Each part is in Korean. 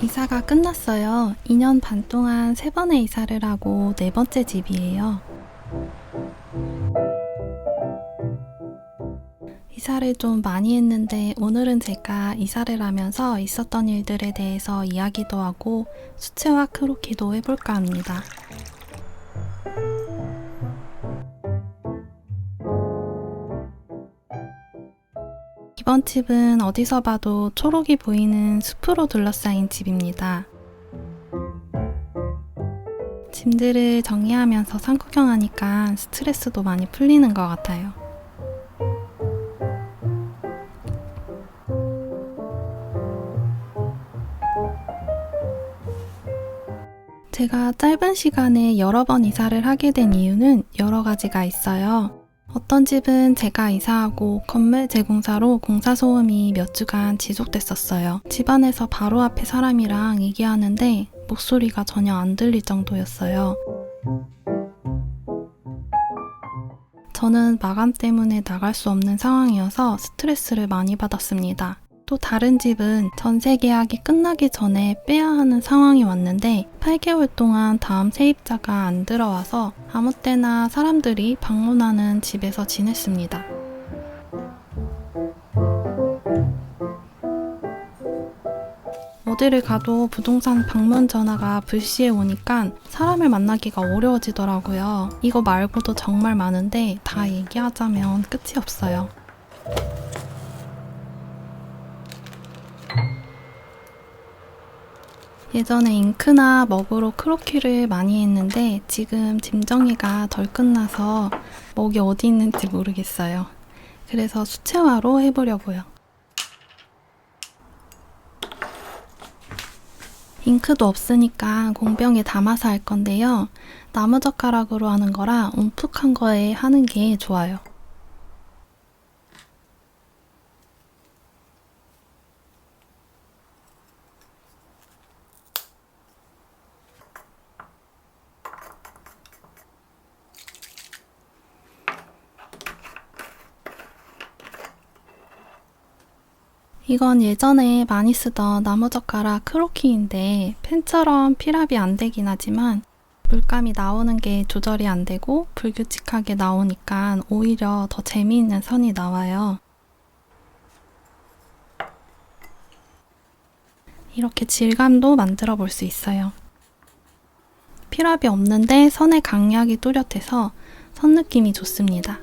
이사가 끝났어요. 2년 반 동안 3번의 이사를 하고 4번째 집이에요. 이사를 좀 많이 했는데 오늘은 제가 이사를 하면서 있었던 일들에 대해서 이야기도 하고 수채화 크로키도 해볼까 합니다. 이번 집은 어디서 봐도 초록이 보이는 숲으로 둘러싸인 집입니다. 짐들을 정리하면서 산구경하니까 스트레스도 많이 풀리는 것 같아요. 제가 짧은 시간에 여러 번 이사를 하게 된 이유는 여러 가지가 있어요. 어떤 집은 제가 이사하고 건물 재공사로 공사 소음이 몇 주간 지속됐었어요. 집안에서 바로 앞에 사람이랑 얘기하는데 목소리가 전혀 안 들릴 정도였어요. 저는 마감 때문에 나갈 수 없는 상황이어서 스트레스를 많이 받았습니다. 또 다른 집은 전세 계약이 끝나기 전에 빼야 하는 상황이 왔는데 8개월 동안 다음 세입자가 안 들어와서 아무 때나 사람들이 방문하는 집에서 지냈습니다. 어디를 가도 부동산 방문 전화가 불시에 오니까 사람을 만나기가 어려워지더라고요. 이거 말고도 정말 많은데 다 얘기하자면 끝이 없어요. 예전에 잉크나 먹으로 크로키를 많이 했는데 지금 짐 정리가 덜 끝나서 먹이 어디 있는지 모르겠어요. 그래서 수채화로 해보려고요. 잉크도 없으니까 공병에 담아서 할 건데요. 나무젓가락으로 하는 거라 움푹한 거에 하는 게 좋아요. 이건 예전에 많이 쓰던 나무젓가락 크로키인데 펜처럼 필압이 안 되긴 하지만 물감이 나오는 게 조절이 안 되고 불규칙하게 나오니까 오히려 더 재미있는 선이 나와요. 이렇게 질감도 만들어 볼 수 있어요. 필압이 없는데 선의 강약이 뚜렷해서 선 느낌이 좋습니다.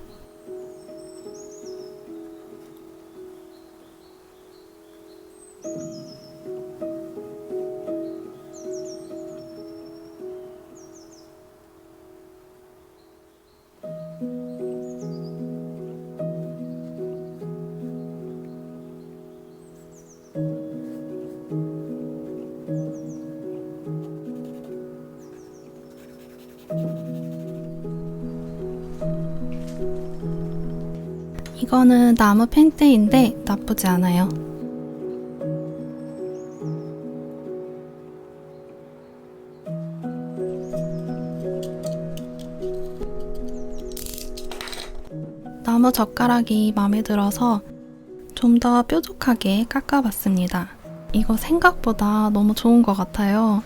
이거는 나무 펜대인데 나쁘지 않아요. 나무 젓가락이 마음에 들어서 좀 더 뾰족하게 깎아봤습니다. 이거 생각보다 너무 좋은 것 같아요.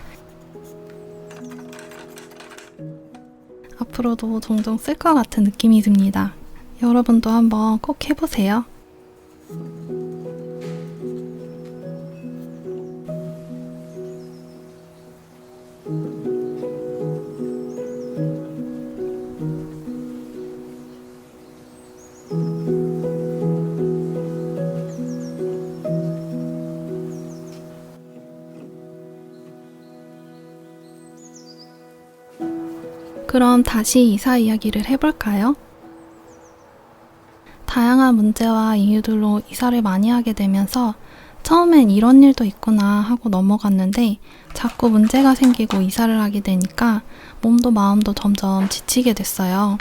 앞으로도 종종 쓸 것 같은 느낌이 듭니다. 여러분도 한번 꼭 해보세요. 그럼 다시 이사 이야기를 해볼까요? 다양한 문제와 이유들로 이사를 많이 하게 되면서 처음엔 이런 일도 있구나 하고 넘어갔는데 자꾸 문제가 생기고 이사를 하게 되니까 몸도 마음도 점점 지치게 됐어요.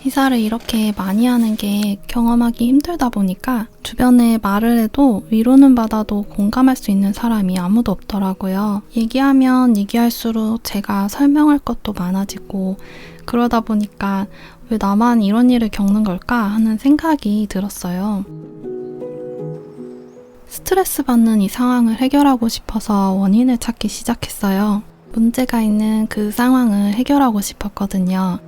이사를 이렇게 많이 하는 게 경험하기 힘들다 보니까 주변에 말을 해도 위로는 받아도 공감할 수 있는 사람이 아무도 없더라고요. 얘기하면 얘기할수록 제가 설명할 것도 많아지고 그러다 보니까 왜 나만 이런 일을 겪는 걸까 하는 생각이 들었어요. 스트레스 받는 이 상황을 해결하고 싶어서 원인을 찾기 시작했어요. 문제가 있는 그 상황을 해결하고 싶었거든요.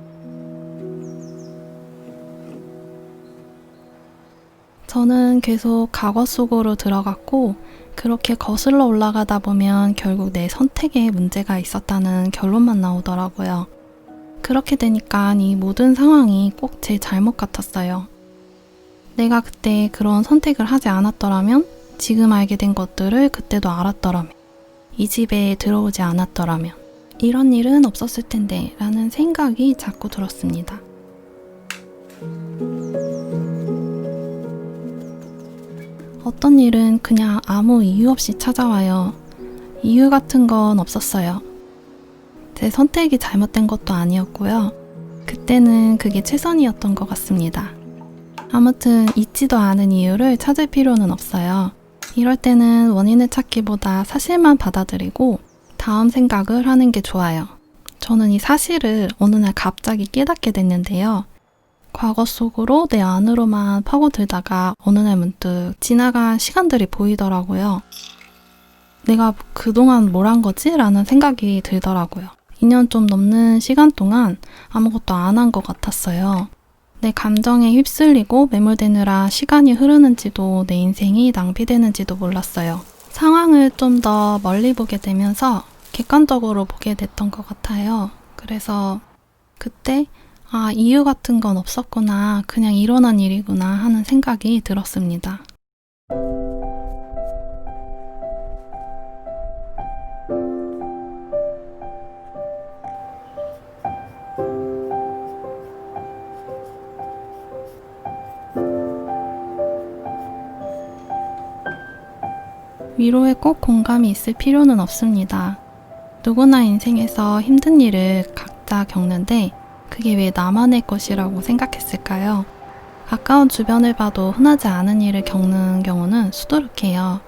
저는 계속 과거 속으로 들어갔고, 그렇게 거슬러 올라가다 보면 결국 내 선택에 문제가 있었다는 결론만 나오더라고요. 그렇게 되니까 이 모든 상황이 꼭 제 잘못 같았어요. 내가 그때 그런 선택을 하지 않았더라면, 지금 알게 된 것들을 그때도 알았더라면, 이 집에 들어오지 않았더라면, 이런 일은 없었을 텐데 라는 생각이 자꾸 들었습니다. 어떤 일은 그냥 아무 이유 없이 찾아와요. 이유 같은 건 없었어요. 제 선택이 잘못된 것도 아니었고요. 그때는 그게 최선이었던 것 같습니다. 아무튼 있지도 않은 이유를 찾을 필요는 없어요. 이럴 때는 원인을 찾기보다 사실만 받아들이고 다음 생각을 하는 게 좋아요. 저는 이 사실을 어느 날 갑자기 깨닫게 됐는데요. 과거 속으로 내 안으로만 파고들다가 어느 날 문득 지나간 시간들이 보이더라고요. 내가 그동안 뭘 한 거지? 라는 생각이 들더라고요. 2년 좀 넘는 시간 동안 아무것도 안 한 것 같았어요. 내 감정에 휩쓸리고 매몰되느라 시간이 흐르는지도 내 인생이 낭비되는지도 몰랐어요. 상황을 좀 더 멀리 보게 되면서 객관적으로 보게 됐던 것 같아요. 그래서 그때 이유 같은 건 없었구나, 그냥 일어난 일이구나 하는 생각이 들었습니다. 위로에 꼭 공감이 있을 필요는 없습니다. 누구나 인생에서 힘든 일을 각자 겪는데 그게 왜 나만의 것이라고 생각했을까요? 가까운 주변을 봐도 흔하지 않은 일을 겪는 경우는 수두룩해요.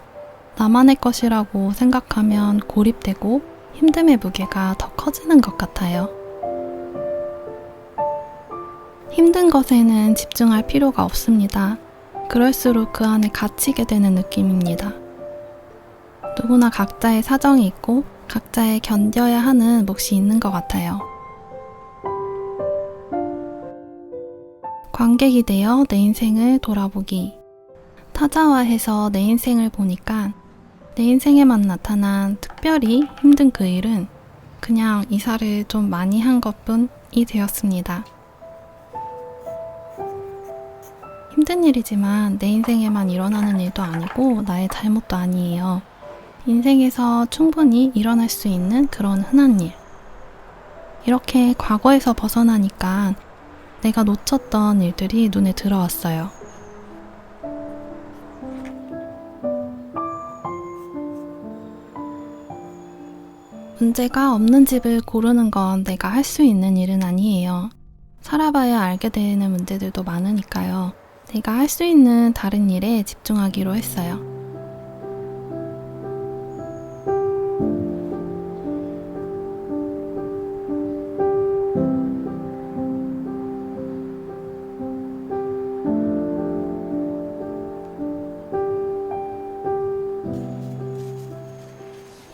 나만의 것이라고 생각하면 고립되고 힘듦의 무게가 더 커지는 것 같아요. 힘든 것에는 집중할 필요가 없습니다. 그럴수록 그 안에 갇히게 되는 느낌입니다. 누구나 각자의 사정이 있고 각자의 견뎌야 하는 몫이 있는 것 같아요. 관객이 되어 내 인생을 돌아보기. 타자화해서 내 인생을 보니까 내 인생에만 나타난 특별히 힘든 그 일은 그냥 이사를 좀 많이 한 것뿐이 되었습니다. 힘든 일이지만 내 인생에만 일어나는 일도 아니고 나의 잘못도 아니에요. 인생에서 충분히 일어날 수 있는 그런 흔한 일. 이렇게 과거에서 벗어나니까 내가 놓쳤던 일들이 눈에 들어왔어요. 문제가 없는 집을 고르는 건 내가 할 수 있는 일은 아니에요. 살아봐야 알게 되는 문제들도 많으니까요. 내가 할 수 있는 다른 일에 집중하기로 했어요.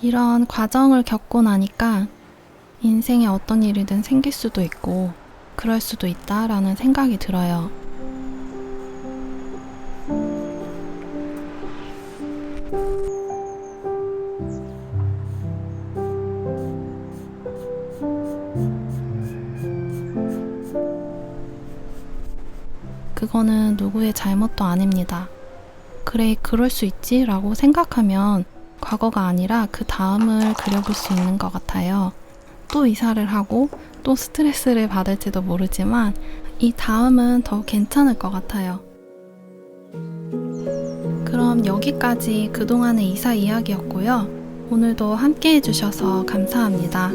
이런 과정을 겪고 나니까 인생에 어떤 일이든 생길 수도 있고 그럴 수도 있다라는 생각이 들어요. 그거는 누구의 잘못도 아닙니다. 그래, 그럴 수 있지 라고 생각하면 과거가 아니라 그 다음을 그려볼 수 있는 것 같아요. 또 이사를 하고 또 스트레스를 받을지도 모르지만 이 다음은 더 괜찮을 것 같아요. 그럼 여기까지 그동안의 이사 이야기였고요. 오늘도 함께 해주셔서 감사합니다.